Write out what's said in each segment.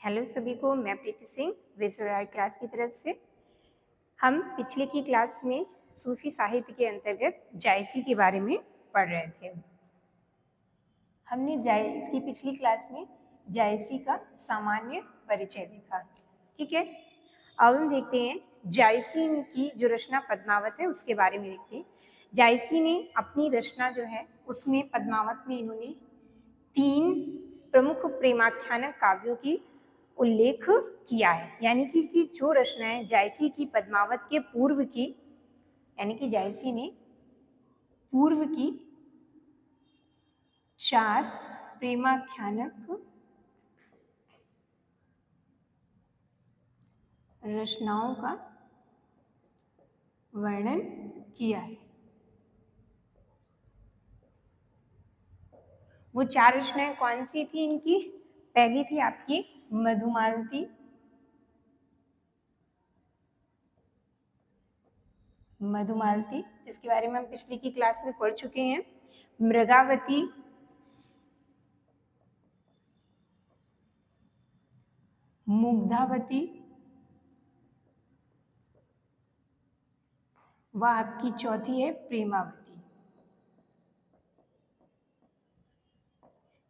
Hello सभी को, मैं प्रीति सिंह विश्वराय क्लास की तरफ से। हम पिछले की क्लास में सूफी साहित्य के अंतर्गत जायसी के बारे में पढ़ रहे थे। हमने इसकी पिछली क्लास में जायसी का सामान्य परिचय देखा। ठीक है, अब हम देखते हैं जायसी की जो रचना पद्मावत है उसके बारे में देखते हैं। जायसी ने अपनी रचना जो है उसमें पद्मावत में इन्होंने 3 प्रमुख प्रेमाख्यान काव्यों की उल्लेख किया है। यानी कि जो रचनाएं जायसी की पद्मावत के पूर्व की, यानी कि जायसी ने पूर्व की 4 प्रेमाख्यानक रचनाओं का वर्णन किया है। वो 4 रचनाएं कौन सी थी इनकी? पहली थी आपकी मधुमालती, जिसके बारे में हम पिछली की क्लास में पढ़ चुके हैं। मृगावती, मुग्धावती, वह आपकी चौथी है प्रेमावती।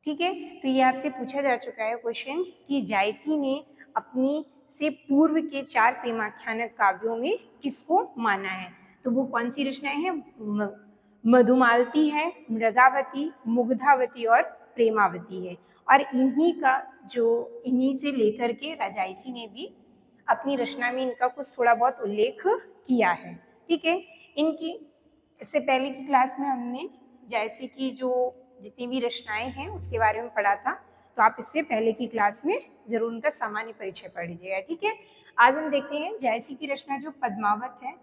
ठीक है, तो ये आपसे पूछा जा चुका है क्वेश्चन कि जायसी ने अपनी से पूर्व के 4 प्रेमाख्यान काव्यों में किसको माना है। तो वो कौन सी रचनाएं हैं? मधुमालती है, मृगावती, मुग्धावती और प्रेमावती है। और इन्हीं से लेकर के जायसी ने भी अपनी रचना में इनका कुछ थोड़ा बहुत उल्लेख किया है। ठीक है, इनकी इससे पहले की क्लास में हमने जायसी की जो जितनी भी रचनाएं हैं उसके बारे में पढ़ा था, तो आप इससे पहले की क्लास में जरूर उनका सामान्य परिचय पढ़ लीजिएगा। ठीक है, आज हम देखते हैं जायसी की रचना जो पद्मावत है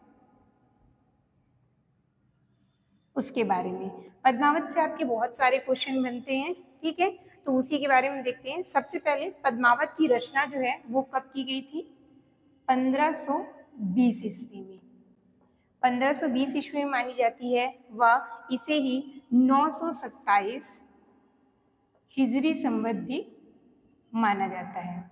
उसके बारे में। पद्मावत से आपके बहुत सारे क्वेश्चन बनते हैं। ठीक है, तो उसी के बारे में देखते हैं। सबसे पहले पद्मावत की रचना जो है वो कब की गई थी? 1520 ईस्वी में। 1520 ईस्वी में मानी जाती है। वह इसे ही 927 हिजरी संवत भी माना जाता है।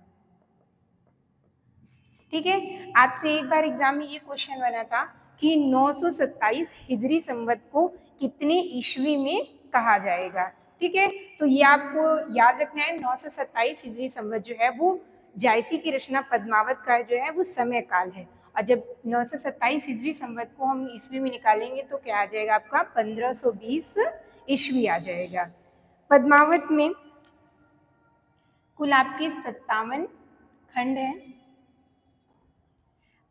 ठीक है, आपसे एक बार एग्जाम में ये क्वेश्चन बना था कि 927 हिजरी संवत को कितने ईस्वी में कहा जाएगा। ठीक है, तो ये आपको याद रखना है। 927 हिजरी संवत जो है वो जायसी की रचना पद्मावत का जो है वो समय काल है। और जब 927 हिजरी संवत को हम ईस्वी में निकालेंगे तो क्या आ जाएगा आपका? 1520 ईस्वी आ जाएगा। पद्मावत में कुल आपके 57 खंड है।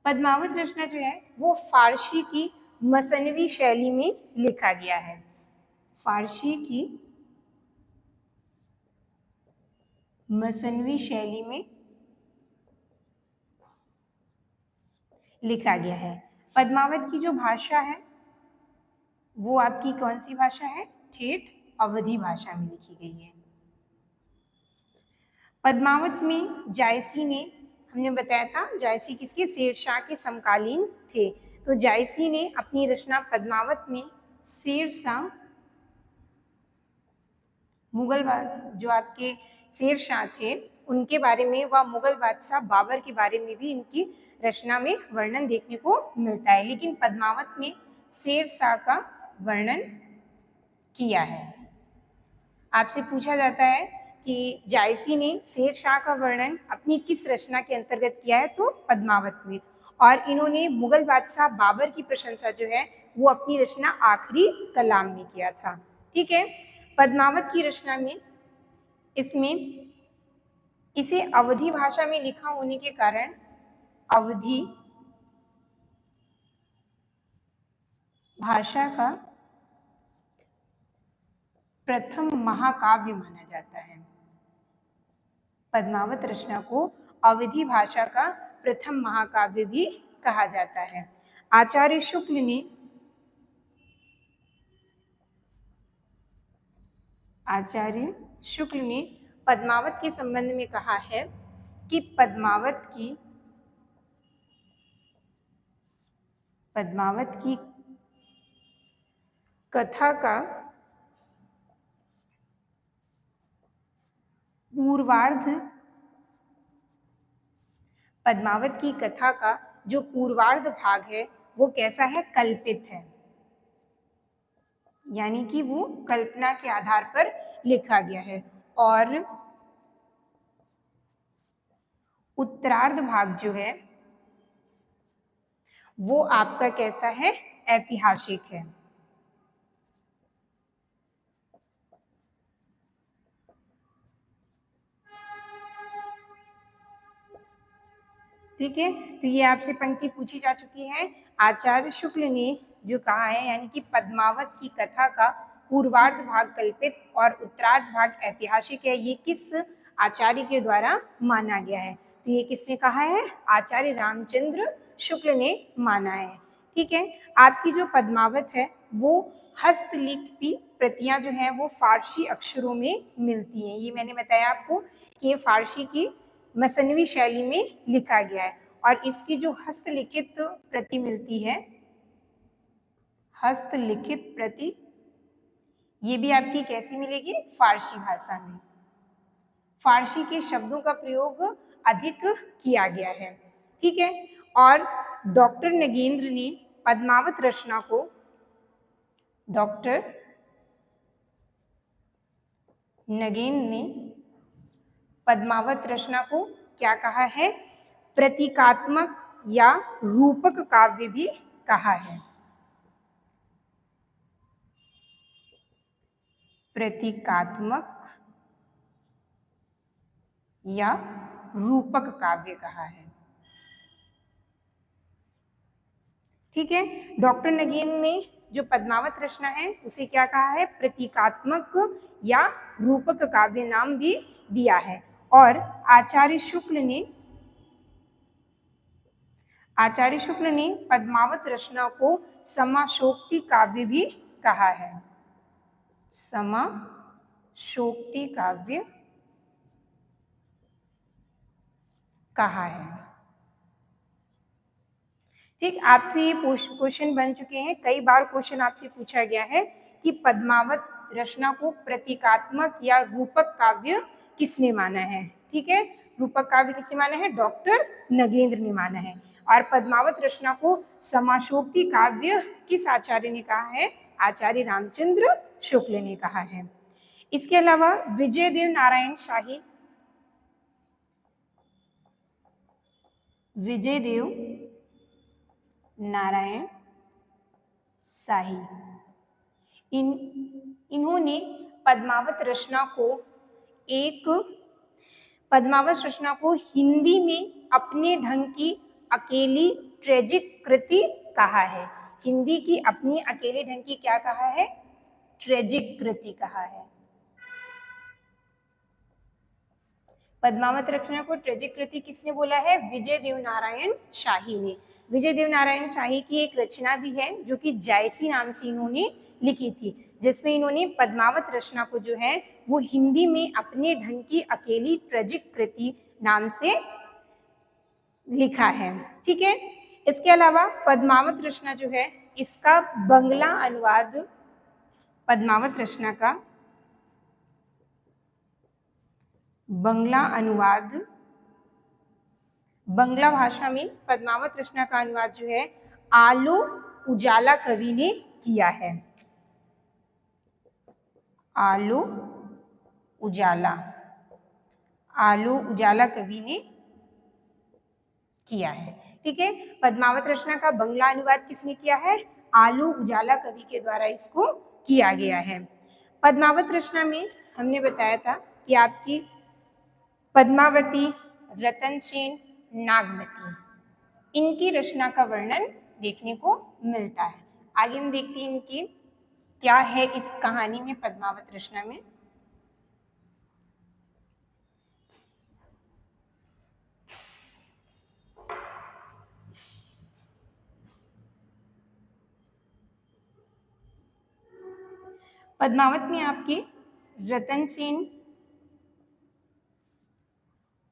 पद्मावत रचना जो है वो फारसी की मसनवी शैली में लिखा गया है। फारसी की मसनवी शैली में लिखा गया है। पद्मावत की जो भाषा है वो आपकी कौन सी भाषा है? ठेठ अवधी भाषा में लिखी गई है। पद्मावत में जायसी ने, हमने बताया था जायसी किसके? शेरशाह के समकालीन थे। तो जायसी ने अपनी रचना पद्मावत में शेरशाह, मुगल जो आपके शेरशाह थे उनके बारे में व मुगल बादशाह बाबर के बारे में भी इनकी रचना में वर्णन देखने को मिलता है। लेकिन पद्मावत में शेरशाह का वर्णन किया है। आपसे पूछा जाता है कि जायसी ने शेरशाह का वर्णन अपनी किस रचना के अंतर्गत किया है? तो पद्मावत में। और इन्होंने मुगल बादशाह बाबर की प्रशंसा जो है वो अपनी रचना आखिरी कलाम में किया था। ठीक है, पद्मावत की रचना में इसे अवधी भाषा में लिखा होने के कारण अवधी भाषा का प्रथम महाकाव्य माना जाता है। पद्मावत रचना को अवधी भाषा का प्रथम महाकाव्य भी कहा जाता है। आचार्य शुक्ल ने पद्मावत के संबंध में कहा है कि पद्मावत की कथा का पूर्वार्ध पद्मावत की कथा का जो पूर्वार्ध भाग है वो कैसा है, कल्पित है, यानी कि वो कल्पना के आधार पर लिखा गया है। और उत्तरार्ध भाग जो है वो आपका कैसा है, ऐतिहासिक है। ठीक है, तो ये आपसे पंक्ति पूछी जा चुकी है। आचार्य शुक्ल ने जो कहा है, यानी कि पद्मावत की कथा का पूर्वार्ध भाग कल्पित और उत्तरार्ध भाग ऐतिहासिक है, ये किस आचार्य के द्वारा माना गया है? तो ये किसने कहा है? आचार्य रामचंद्र शुक्ल ने माना है। ठीक है, आपकी जो पद्मावत है वो हस्तलिपि प्रतियां जो है वो फारसी अक्षरों में मिलती हैं। ये मैंने बताया आपको कि ये फारसी की मसनवी शैली में लिखा गया है। और इसकी जो हस्तलिखित प्रति मिलती है, हस्तलिखित प्रति, ये भी आपकी कैसी मिलेगी? फारसी भाषा में। फारसी के शब्दों का प्रयोग अधिक किया गया है। ठीक है, और डॉक्टर नगेंद्र ने पद्मावत रचना को, डॉक्टर नगेंद्र ने पद्मावत रचना को क्या कहा है? प्रतीकात्मक या रूपक काव्य भी कहा है। प्रतीकात्मक या रूपक काव्य कहा है। ठीक है, डॉक्टर नगेंद्र ने जो पद्मावत रचना है उसे क्या कहा है? प्रतीकात्मक या रूपक काव्य नाम भी दिया है। और आचार्य शुक्ल ने पद्मावत रचना को समाशोक्ति काव्य भी कहा है। समाशोक्ति काव्य कहा है। ठीक, आपसे ये क्वेश्चन बन चुके हैं, कई बार क्वेश्चन आपसे पूछा गया है कि पद्मावत रचना को प्रतीकात्मक या रूपक काव्य किसने माना है? ठीक है, रूपक काव्य किसने माना है? डॉक्टर नगेंद्र ने माना है। और पद्मावत रचना को समाशोक्ति काव्य किस आचार्य ने कहा है? आचार्य रामचंद्र शुक्ल ने कहा है। इसके अलावा विजयदेव नारायण शाही, विजयदेव नारायण शाही, इन्होंने पद्मावत रचना को हिंदी में अपने ढंग की अकेली ट्रेजिक कृति कहा है। हिंदी की अपनी अकेले ढंग की क्या कहा है? ट्रेजिक कृति कहा है। पद्मावत रचना को ट्रेजिक कृति किसने बोला है? विजयदेव नारायण शाही ने। विजयदेव नारायण शाही की एक रचना भी है जो कि जायसी नाम से इन्होंने लिखी थी, जिसमें इन्होंने पद्मावत रचना को जो है वो हिंदी में अपने ढंग की अकेली ट्रेजिक कृति नाम से लिखा है। ठीक है, इसके अलावा पद्मावत रचना जो है इसका बंगला अनुवाद, पद्मावत रचना का बंगला अनुवाद, बंगला भाषा में पद्मावत रचना का अनुवाद जो है आलो उजाला कवि ने किया है। आलो उजाला कवि ने किया है। ठीक है, पद्मावत रचना का बंगला अनुवाद किसने किया है? आलो उजाला कवि के द्वारा इसको किया गया है। पद्मावत रचना में हमने बताया था कि आपकी पद्मावती, रतन सेन, नागमती, इनकी रचना का वर्णन देखने को मिलता है। आगे हम देखते हैं इनकी क्या है इस कहानी में, पद्मावत रचना में। पद्मावत में आपकी रतन सेन,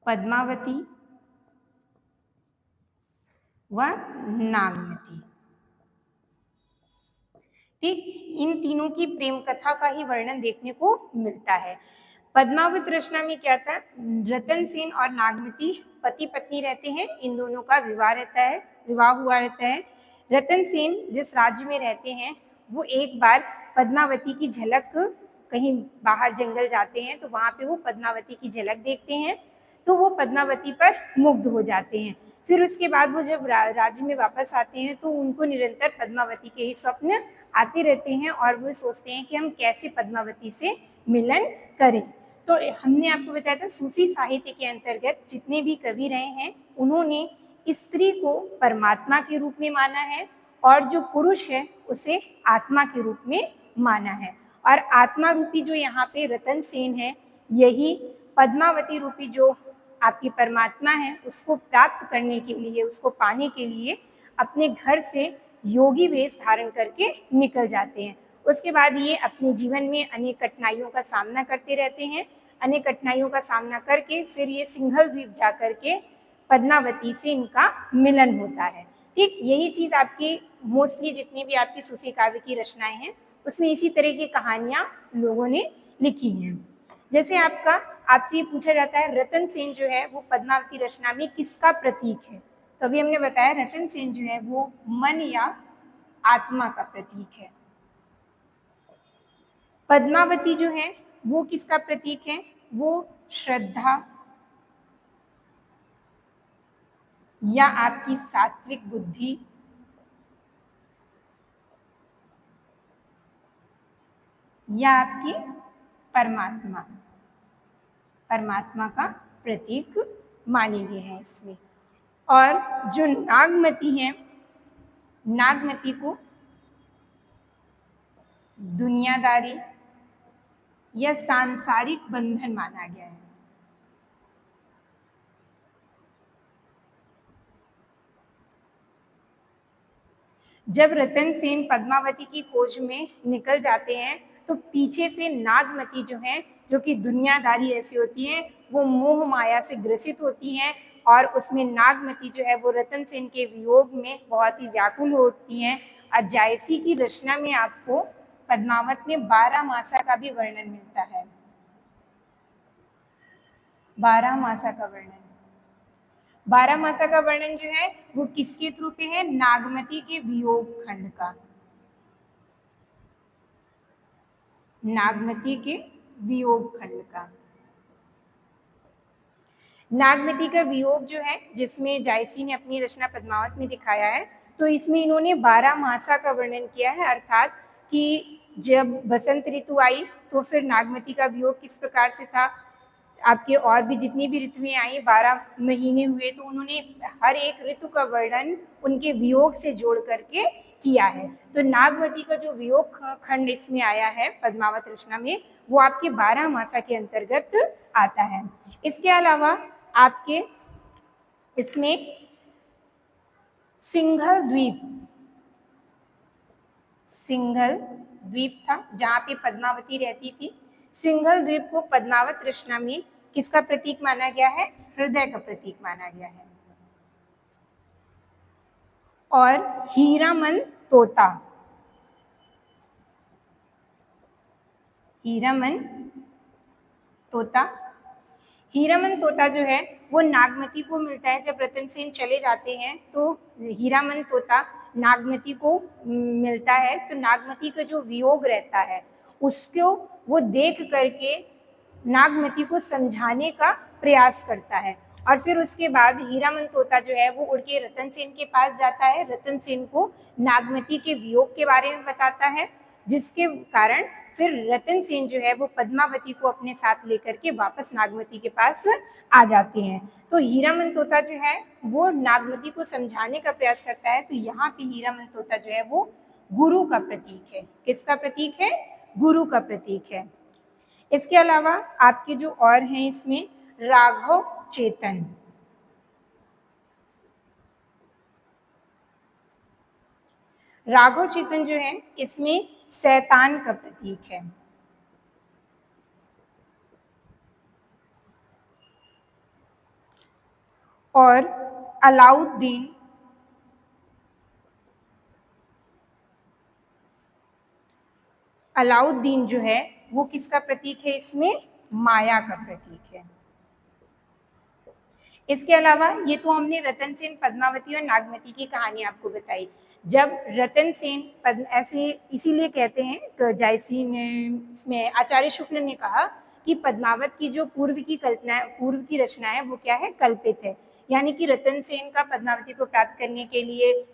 पद्मावती व नागमती, ठीक, इन तीनों की प्रेम कथा का ही वर्णन देखने को मिलता है। पद्मावत रचना में क्या था, रतन सेन और नागमती पति पत्नी रहते हैं, इन दोनों का विवाह हुआ रहता है। रतन सेन जिस राज्य में रहते हैं वो एक बार पद्मावती की झलक, कहीं बाहर जंगल जाते हैं तो वहां पे वो पद्मावती की झलक देखते हैं, तो वो पद्मावती पर मुग्ध हो जाते हैं। फिर उसके बाद वो जब राज्य में वापस आते हैं तो उनको निरंतर पद्मावती के ही स्वप्न आते रहते हैं और वो सोचते हैं कि हम कैसे पद्मावती से मिलन करें। तो हमने आपको बताया था सूफी साहित्य के अंतर्गत जितने भी कवि रहे हैं उन्होंने स्त्री को परमात्मा के रूप में माना है और जो पुरुष है उसे आत्मा के रूप में माना है। और आत्मा रूपी जो यहाँ पे रतन सेन है, यही पद्मावती रूपी जो आपकी परमात्मा है उसको प्राप्त करने के लिए, उसको पाने के लिए अपने घर से योगी वेश धारण करके निकल जाते हैं। उसके बाद ये अपने जीवन में अनेक कठिनाइयों का सामना करते रहते हैं। अनेक कठिनाइयों का सामना करके फिर ये सिंघल द्वीप जा करके पद्मावती से इनका मिलन होता है। ठीक यही चीज आपकी मोस्टली जितनी भी आपकी सूफी काव्य की रचनाएं हैं उसमें इसी तरह की कहानियां लोगों ने लिखी हैं। जैसे आपसे ये पूछा जाता है रतन सेन जो है वो पद्मावती रचना में किसका प्रतीक है, तो अभी हमने बताया रतन सेन जो है वो मन या आत्मा का प्रतीक है। पद्मावती जो है वो किसका प्रतीक है, वो श्रद्धा या आपकी सात्विक बुद्धि या आपकी परमात्मा का प्रतीक माने गए हैं इसमें। और जो नागमती है, नागमती को दुनियादारी या सांसारिक बंधन माना गया है। जब रतन सेन पद्मावती की खोज में निकल जाते हैं तो पीछे से नागमती जो है, जो कि दुनियादारी ऐसी होती है, वो मोह माया से ग्रसित होती हैं और उसमें नागमती जो है वो रतन सेन के वियोग में बहुत ही व्याकुल होती हैं। और जायसी की रचना में आपको पद्मावत में 12 मासा का भी वर्णन मिलता है। 12 मासा का वर्णन, 12 मासा का वर्णन जो है वो किसके थ्रू पे है, नागमती के वियोग खंड का, नागमती के वियोग खंड का। नागमती का वियोग जो है जिसमें जायसी ने अपनी रचना पद्मावत में दिखाया है, तो इसमें इन्होंने 12 मासा का वर्णन किया है, अर्थात कि जब बसंत ऋतु आई तो फिर नागमती का वियोग किस प्रकार से था, आपके और भी जितनी भी ऋतुएं आई 12 महीने हुए, तो उन्होंने हर एक ऋतु का वर्णन उनके वियोग से जोड़ करके किया है। तो नागमती का जो वियोग खंड इसमें आया है पद्मावत रचना में, वो आपके 12 मासा के अंतर्गत आता है। इसके अलावा आपके इसमें सिंघल द्वीप था जहां पे पद्मावती रहती थी। सिंघल द्वीप को पद्मावत रचना में किसका प्रतीक माना गया है, हृदय का प्रतीक माना गया है। और हीरामन तोता, हीरामन तोता जो है वो नागमती को मिलता है। जब रतन सेन चले जाते हैं तो हीरामन तोता नागमती को मिलता है, तो नागमती का जो वियोग रहता है उसको वो देख करके नागमती को समझाने का प्रयास करता है। और फिर उसके बाद हीरामन तोता जो है वो उड़ के रतन सेन के पास जाता है, रतन सेन को नागमती के वियोग के बारे में बताता है, जिसके कारण फिर रतन सेन जो है वो पद्मावती को अपने साथ लेकर के वापस नागमती के पास आ जाते हैं। तो हीरामन तोता जो है वो नागमती को समझाने का प्रयास करता है। तो यहाँ पे हीरामन तोता जो है वो गुरु का प्रतीक है। किसका प्रतीक है, गुरु का प्रतीक है। इसके अलावा आपके जो और हैं इसमें राघव चेतन, राघव चेतन जो है इसमें शैतान का प्रतीक है। और अलाउद्दीन, अलाउद्दीन जो है वो किसका प्रतीक है, इसमें माया का प्रतीक है। इसके अलावा ये तो हमने रतन सेन, पद्मावती और नागमती की कहानी आपको बताई। जब रतन सेन ऐसे इसीलिए कहते हैं जायसी में आचार्य शुक्ल ने कहा कि पद्मावत की जो पूर्व की रचना है वो क्या है, कल्पित है। यानी कि रतन सेन का पद्मावती को प्राप्त करने के लिए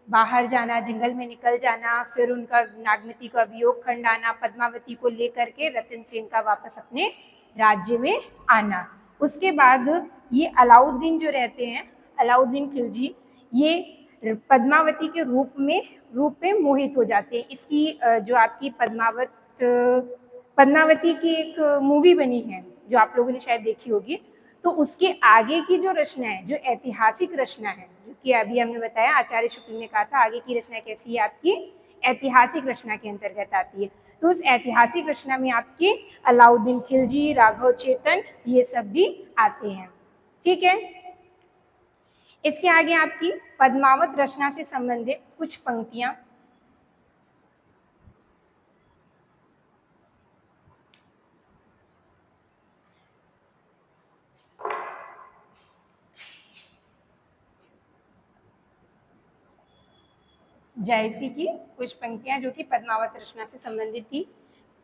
बाहर जाना, जंगल में निकल जाना, फिर उनका नागमती का वियोग खंड आना, पद्मावती को लेकर के रतन सेन का वापस अपने राज्य में आना। उसके बाद ये अलाउद्दीन जो रहते हैं, अलाउद्दीन खिलजी, ये पद्मावती के रूप में मोहित हो जाते हैं। इसकी जो आपकी पद्मावती की एक मूवी बनी है जो आप लोगों ने शायद देखी होगी, तो उसके आगे की जो रचना है, जो ऐतिहासिक रचना है, जो कि अभी हमने बताया आचार्य शुक्ल ने कहा था आगे की रचना कैसी है आपकी, ऐतिहासिक रचना के अंतर्गत आती है। तो उस ऐतिहासिक रचना में आपके अलाउद्दीन खिलजी, राघव चेतन, ये सब भी आते हैं। ठीक है, इसके आगे आपकी पद्मावत रचना से संबंधित कुछ पंक्तियां। जायसी की कुछ पंक्तियां जो कि पद्मावत रचना से संबंधित थी।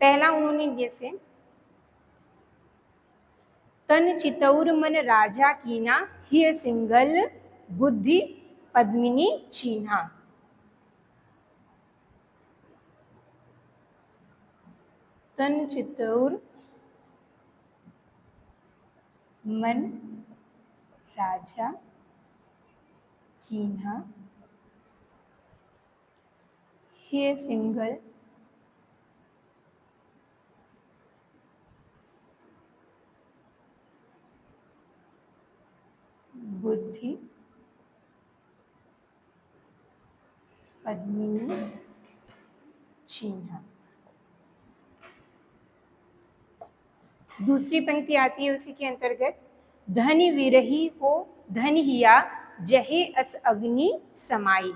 पहला उन्होंने जैसे, तन चितौर मन राजा कीना, हिय सिंगल बुद्धि पद्मिनी चीन्हा। तन चितौर मन राजा कीन्हा, हिय सिंगल बुद्धि पद्मिनी चीन्हा। दूसरी पंक्ति आती है उसी के अंतर्गत, धन विरही हो धन हिया, जहे अस अग्नि समाई।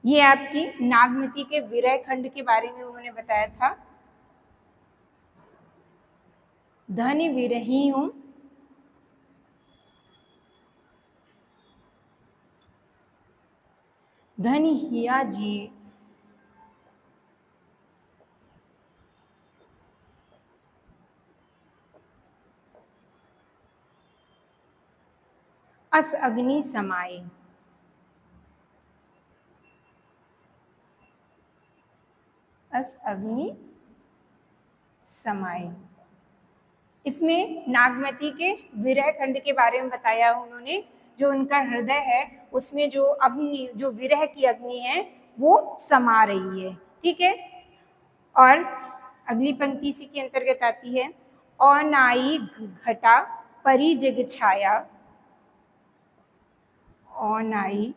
ये आपकी नागमती के विरह खंड के बारे में उन्होंने बताया था। धन विरही हूं, धन हिया जिए, अस अग्नि समाए। अस अग्नि समाए। इसमें नागमती के विरह खंड के बारे में बताया उन्होंने। जो उनका हृदय है उसमें जो अग्नि, जो विरह की अग्नि है वो समा रही है। ठीक है, और अगली पंक्ति इसी के अंतर्गत आती है, अनाई घटा परी जग छाया, अनाई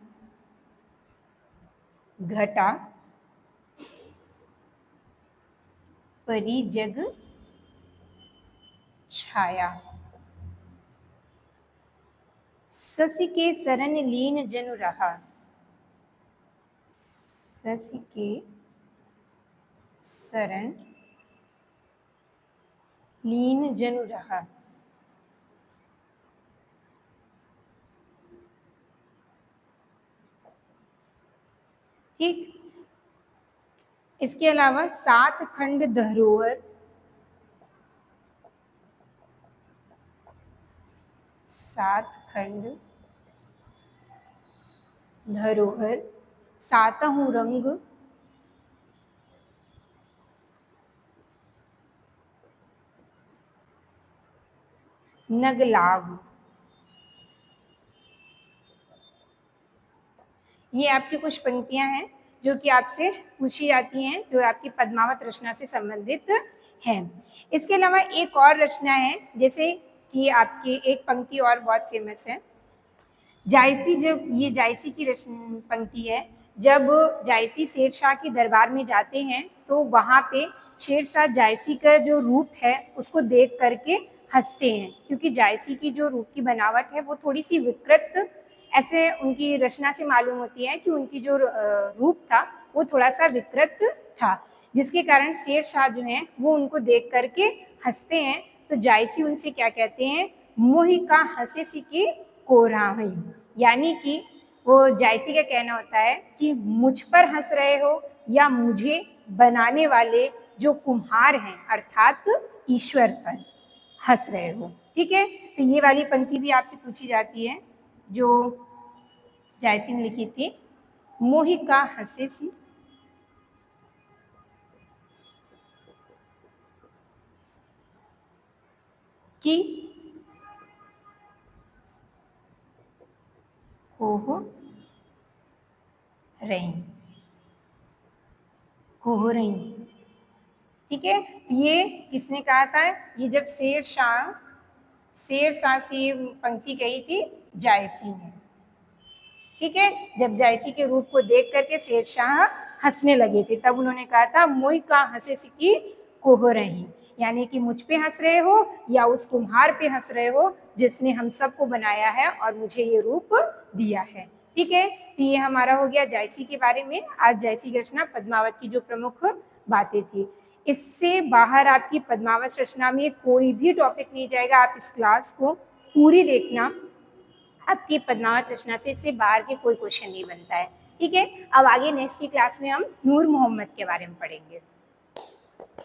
घटा परी जग छाया। शशि के शरण लीन जनु रहा, शशि के शरण लीन जनु रहा। ठीक, इसके अलावा सात खंड धरोहर, सात खंड धरोहर, सातहु रंग, नगलाभ। ये आपकी कुछ पंक्तियां हैं जो कि आपसे पूछी जाती हैं, जो आपकी पद्मावत रचना से संबंधित है। इसके अलावा एक और रचना है, जैसे कि आपकी एक पंक्ति और बहुत फेमस है, जायसी। जब ये जायसी की पंक्ति है, जब जायसी शेरशाह के दरबार में जाते हैं तो वहाँ पे शेरशाह जायसी का जो रूप है उसको देख करके हंसते हैं, क्योंकि जायसी की जो रूप की बनावट है वो थोड़ी सी विकृत, ऐसे उनकी रचना से मालूम होती है कि उनकी जो रूप था वो थोड़ा सा विकृत था, जिसके कारण शेरशाह जो है वो उनको देख करके हंसते हैं। तो जायसी उनसे क्या कहते हैं, मोहि का हंसे सी की कोरा हुई, यानी कि वो जायसी का कहना होता है कि मुझ पर हंस रहे हो या मुझे बनाने वाले जो कुम्हार हैं अर्थात ईश्वर पर हंस रहे हो। ठीक है, तो ये वाली पंक्ति भी आपसे पूछी जाती है जो जायसी ने लिखी थी, मोहि का हंसे सी की कोह रही, कोह रही। ठीक है, तो ये किसने कहा था, ये जब शेर शाह से ये पंक्ति कही थी जायसी ने। ठीक है, जब जायसी के रूप को देख करके शेर शाह हंसने लगे थे तब उन्होंने कहा था मोहि का हंसे सी की कोह रही, यानी कि मुझ पे हंस रहे हो या उस कुम्हार पे हंस रहे हो जिसने हम सबको बनाया है और मुझे ये रूप दिया है। ठीक है, तो ये हमारा हो गया जायसी के बारे में। आज जायसी की रचना पद्मावत की जो प्रमुख बातें थी, इससे बाहर आपकी पद्मावत रचना में कोई भी टॉपिक नहीं जाएगा। आप इस क्लास को पूरी देखना, आपकी पद्मावत रचना से इससे बाहर के कोई क्वेश्चन नहीं बनता है। ठीक है, अब आगे नेक्स्ट की क्लास में हम नूर मोहम्मद के बारे में पढ़ेंगे।